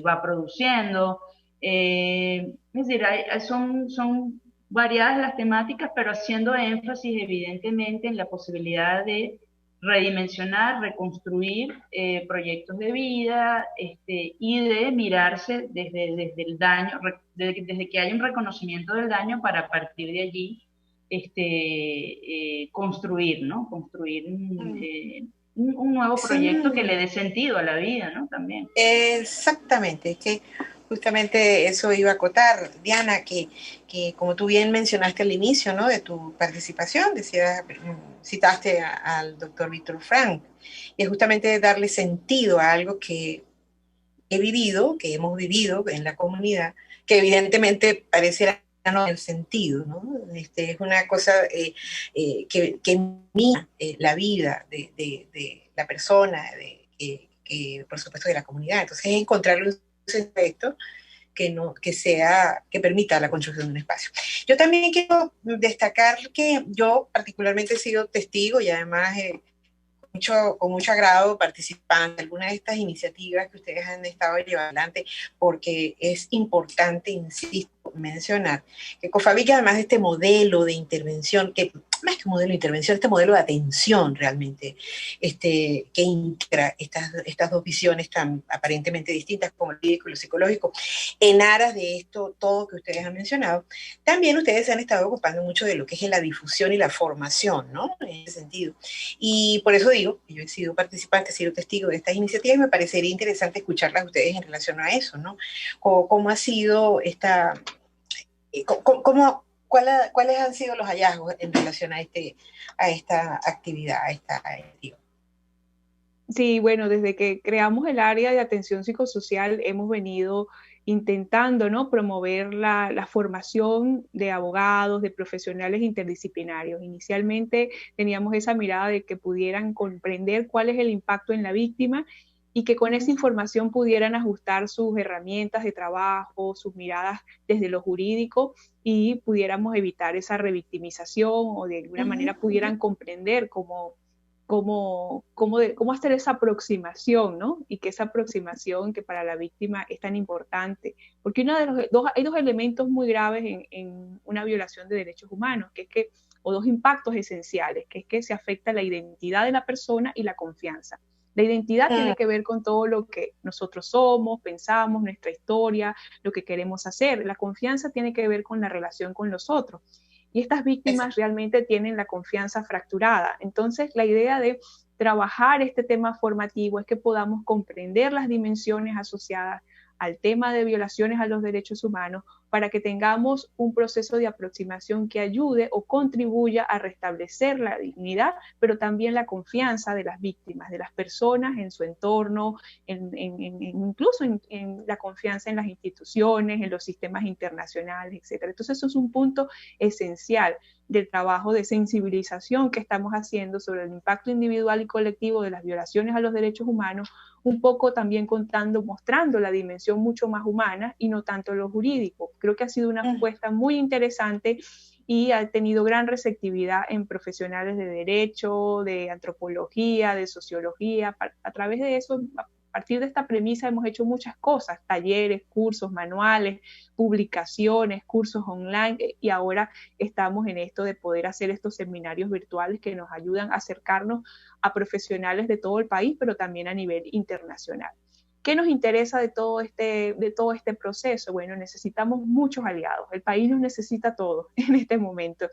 va produciendo. Es decir, son variadas las temáticas, pero haciendo énfasis evidentemente en la posibilidad de redimensionar, reconstruir proyectos de vida y de mirarse desde el daño, desde que haya un reconocimiento del daño para a partir de allí construir, ¿no? Construir un nuevo proyecto que le dé sentido a la vida, ¿no? También. Exactamente, es que justamente eso iba a acotar, Diana, que como tú bien mencionaste al inicio, ¿no? De tu participación, citaste al doctor Víctor Frank, y es justamente darle sentido a algo que he vivido, que hemos vivido en la comunidad, que evidentemente pareciera no el sentido, ¿no? Es una cosa que mira la vida de la persona, por supuesto de la comunidad. Entonces es encontrarle un efecto que permita la construcción de un espacio. Yo también quiero destacar que yo particularmente he sido testigo y además con mucho agrado participando en algunas de estas iniciativas que ustedes han estado llevando adelante, porque es importante, insisto, mencionar que COFABIC, además de este modelo de intervención, que más que un modelo de intervención, este modelo de atención realmente, que integra estas dos visiones tan aparentemente distintas como el médico y lo psicológico, en aras de esto, todo que ustedes han mencionado, también ustedes se han estado ocupando mucho de lo que es la difusión y la formación, ¿no? En ese sentido. Y por eso digo, yo he sido participante, he sido testigo de estas iniciativas y me parecería interesante escucharlas a ustedes en relación a eso, ¿no? ¿Cómo ha sido esta... ¿Cuáles han sido los hallazgos en relación a esta actividad, a esta iniciativa? Sí, bueno, desde que creamos el área de atención psicosocial hemos venido intentando, ¿no? Promover la formación de abogados, de profesionales interdisciplinarios. Inicialmente teníamos esa mirada de que pudieran comprender cuál es el impacto en la víctima y que con esa información pudieran ajustar sus herramientas de trabajo, sus miradas desde lo jurídico y pudiéramos evitar esa revictimización o de alguna manera pudieran comprender cómo cómo hacer esa aproximación, ¿no? Y que esa aproximación que para la víctima es tan importante, porque hay dos elementos muy graves en una violación de derechos humanos, o dos impactos esenciales, que es que se afecta la identidad de la persona y la confianza. La identidad tiene que ver con todo lo que nosotros somos, pensamos, nuestra historia, lo que queremos hacer. La confianza tiene que ver con la relación con los otros. Y estas víctimas realmente tienen la confianza fracturada. Entonces, la idea de trabajar este tema formativo es que podamos comprender las dimensiones asociadas al tema de violaciones a los derechos humanos para que tengamos un proceso de aproximación que ayude o contribuya a restablecer la dignidad, pero también la confianza de las víctimas, de las personas en su entorno, incluso en la confianza en las instituciones, en los sistemas internacionales, etc. Entonces eso es un punto esencial del trabajo de sensibilización que estamos haciendo sobre el impacto individual y colectivo de las violaciones a los derechos humanos, un poco también mostrando la dimensión mucho más humana y no tanto lo jurídico. Creo que ha sido una apuesta muy interesante y ha tenido gran receptividad en profesionales de derecho, de antropología, de sociología. A través de eso, a partir de esta premisa hemos hecho muchas cosas, talleres, cursos, manuales, publicaciones, cursos online, y ahora estamos en esto de poder hacer estos seminarios virtuales que nos ayudan a acercarnos a profesionales de todo el país, pero también a nivel internacional. ¿Qué nos interesa de todo este proceso? Bueno, necesitamos muchos aliados. El país nos necesita a todos en este momento.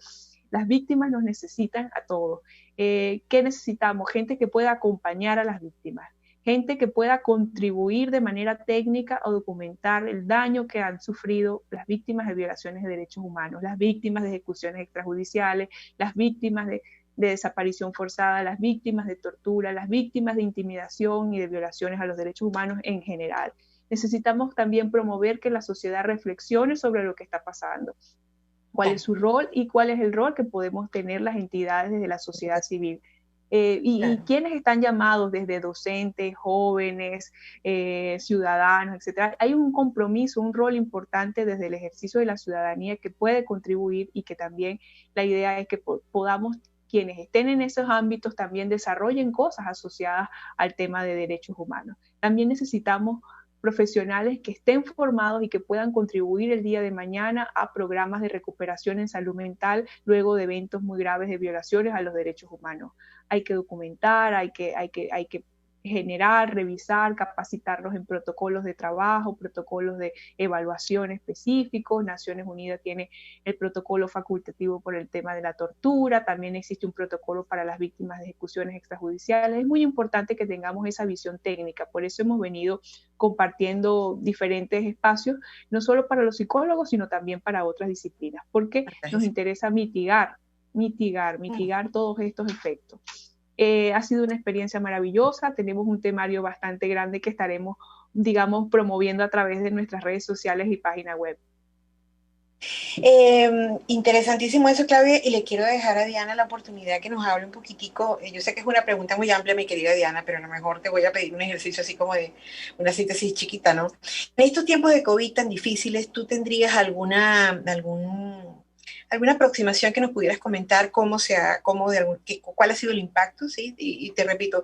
Las víctimas nos necesitan a todos. ¿Qué necesitamos? Gente que pueda acompañar a las víctimas. Gente que pueda contribuir de manera técnica a documentar el daño que han sufrido las víctimas de violaciones de derechos humanos, las víctimas de ejecuciones extrajudiciales, las víctimas de desaparición forzada, las víctimas de tortura, las víctimas de intimidación y de violaciones a los derechos humanos en general. Necesitamos también promover que la sociedad reflexione sobre lo que está pasando, cuál es su rol y cuál es el rol que podemos tener las entidades desde la sociedad civil. Y quienes están llamados desde docentes, jóvenes, ciudadanos, etcétera. Hay un compromiso, un rol importante desde el ejercicio de la ciudadanía que puede contribuir, y que también la idea es que podamos, quienes estén en esos ámbitos, también desarrollen cosas asociadas al tema de derechos humanos. También necesitamos profesionales que estén formados y que puedan contribuir el día de mañana a programas de recuperación en salud mental luego de eventos muy graves de violaciones a los derechos humanos. Hay que documentar, hay que generar, revisar, capacitarlos en protocolos de trabajo, protocolos de evaluación específicos. Naciones Unidas tiene el protocolo facultativo por el tema de la tortura, también existe un protocolo para las víctimas de ejecuciones extrajudiciales. Es muy importante que tengamos esa visión técnica, por eso hemos venido compartiendo diferentes espacios, no solo para los psicólogos, sino también para otras disciplinas, porque nos interesa mitigar todos estos efectos. Ha sido una experiencia maravillosa, tenemos un temario bastante grande que estaremos, digamos, promoviendo a través de nuestras redes sociales y página web. Interesantísimo eso, Claudia, y le quiero dejar a Diana la oportunidad que nos hable un poquitico. Yo sé que es una pregunta muy amplia, mi querida Diana, pero a lo mejor te voy a pedir un ejercicio así como de una síntesis chiquita, ¿no? En estos tiempos de COVID tan difíciles, ¿tú tendrías alguna aproximación que nos pudieras comentar cuál ha sido el impacto, ¿sí? Y te repito,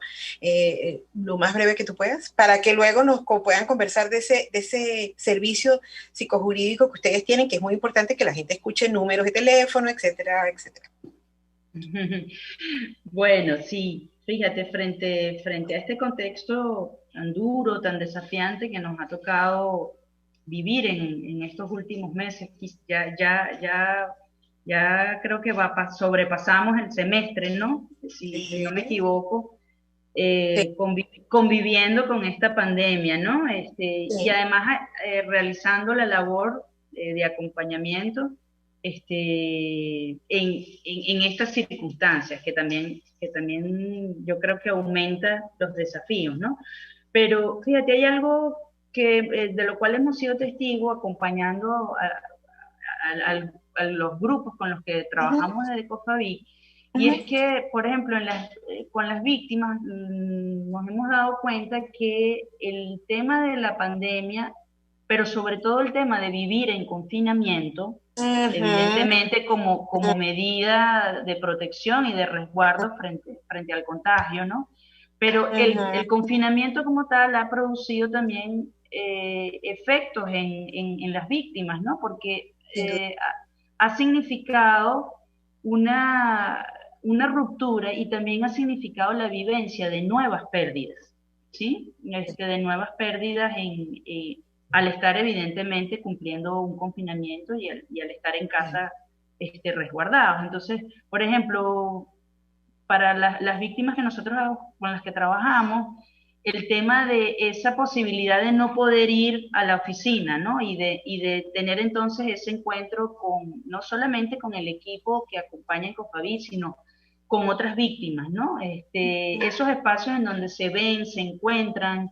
lo más breve que tú puedas, para que luego nos puedan conversar de ese servicio psicojurídico que ustedes tienen, que es muy importante que la gente escuche números de teléfono, etcétera, etcétera. Bueno, sí, fíjate, frente a este contexto tan duro, tan desafiante que nos ha tocado vivir en estos últimos meses, ya creo que sobrepasamos el semestre, ¿no? Si no me equivoco, conviviendo con esta pandemia, ¿no? Y además realizando la labor de acompañamiento en estas circunstancias que también yo creo que aumenta los desafíos, ¿no? Pero fíjate, hay algo de lo cual hemos sido testigos acompañando a los grupos con los que trabajamos desde COFAVI, y es que, por ejemplo, con las víctimas nos hemos dado cuenta que el tema de la pandemia, pero sobre todo el tema de vivir en confinamiento, evidentemente como medida de protección y de resguardo frente al contagio, ¿no? Pero el confinamiento como tal ha producido también efectos en las víctimas, ¿no? Porque ha significado una ruptura y también ha significado la vivencia de nuevas pérdidas, ¿sí? De nuevas pérdidas al estar evidentemente cumpliendo un confinamiento y al estar en casa resguardados. Entonces, por ejemplo, para las víctimas que nosotros con las que trabajamos, el tema de esa posibilidad de no poder ir a la oficina, ¿no? Y de tener entonces ese encuentro no solamente con el equipo que acompaña en Confavit, sino con otras víctimas, ¿no? Esos espacios en donde se ven, se encuentran,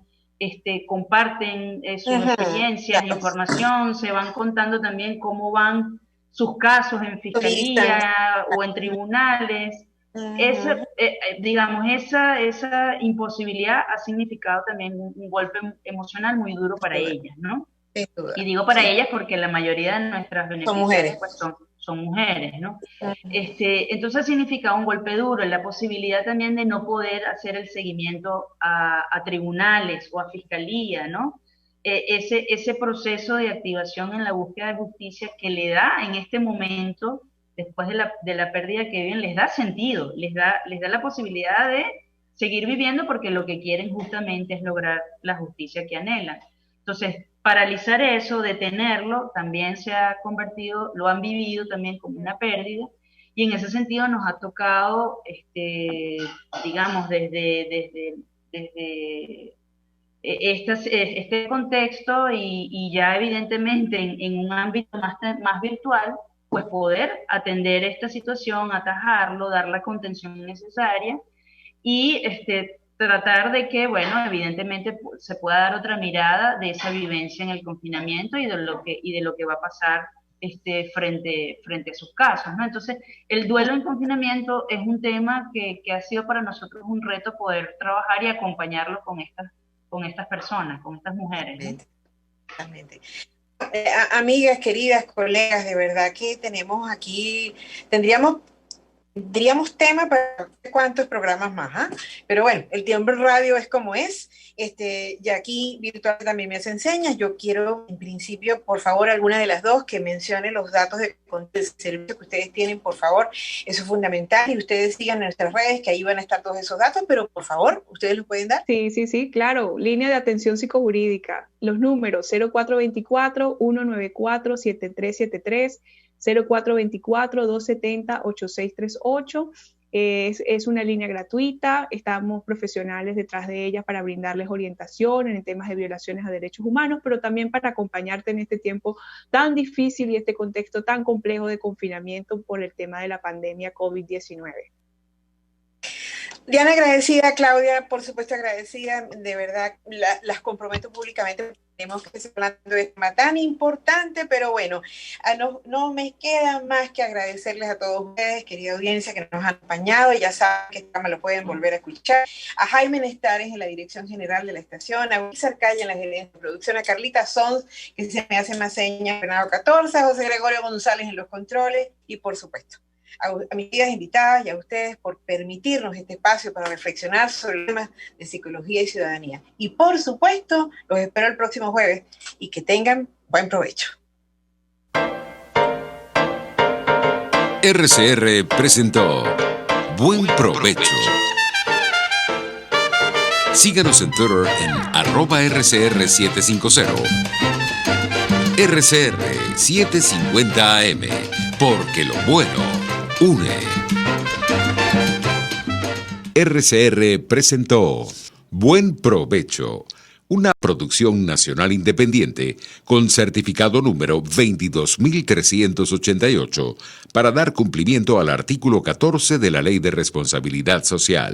comparten sus experiencias, información, se van contando también cómo van sus casos en fiscalía o en tribunales. Esa imposibilidad ha significado también un golpe emocional muy duro para ellas, ¿no? Y digo para ellas porque la mayoría de nuestras beneficiarias pues, son mujeres, ¿no? Entonces ha significado un golpe duro, la posibilidad también de no poder hacer el seguimiento a tribunales o a fiscalía, ¿no? Ese proceso de activación en la búsqueda de justicia que le da en este momento, después de la pérdida que viven, les da sentido, les da la posibilidad de seguir viviendo porque lo que quieren justamente es lograr la justicia que anhelan. Entonces, paralizar eso, detenerlo, también se ha convertido, lo han vivido también como una pérdida, y en ese sentido nos ha tocado, digamos, desde este contexto y ya evidentemente en un ámbito más virtual, pues poder atender esta situación, atajarlo, dar la contención necesaria y tratar de que, bueno, evidentemente se pueda dar otra mirada de esa vivencia en el confinamiento y de lo que va a pasar frente a sus casos, ¿no? Entonces, el duelo en confinamiento es un tema que ha sido para nosotros un reto poder trabajar y acompañarlo con estas personas, con estas mujeres, ¿no? Exactamente. Amigas, queridas, colegas, de verdad que tendríamos tema para cuántos programas más, pero bueno, el tiempo en radio es como es, y aquí virtual también me hace enseñas. Yo quiero, en principio, por favor, alguna de las dos que mencione los datos de servicio que ustedes tienen, por favor, eso es fundamental, y ustedes sigan en nuestras redes, que ahí van a estar todos esos datos, pero por favor, ¿ustedes los pueden dar? Sí, claro, línea de atención psicojurídica, los números 0424-194-7373, 0424-270-8638. Es una línea gratuita, estamos profesionales detrás de ella para brindarles orientación en temas de violaciones a derechos humanos, pero también para acompañarte en este tiempo tan difícil y este contexto tan complejo de confinamiento por el tema de la pandemia COVID-19. Diana, agradecida, Claudia, por supuesto agradecida, de verdad, las comprometo públicamente. Tenemos que estar hablando de este tema tan importante, pero bueno, no me queda más que agradecerles a todos ustedes, querida audiencia, que nos han acompañado. Ya saben que este programa lo pueden volver a escuchar. A Jaime Nestares en la dirección general de la estación, a Wilson Calle en la gerencia de producción, a Carlita Sons, que se me hace más señas, Bernardo 14, a José Gregorio González en los controles, y por supuesto, a mis queridas invitadas y a ustedes por permitirnos este espacio para reflexionar sobre temas de psicología y ciudadanía. Y por supuesto, los espero el próximo jueves y que tengan buen provecho. RCR presentó Buen Provecho. Síganos en Twitter en @RCR750. RCR 750 AM, porque lo bueno une. RCR presentó Buen Provecho, una producción nacional independiente con certificado número 22.388 para dar cumplimiento al artículo 14 de la Ley de Responsabilidad Social.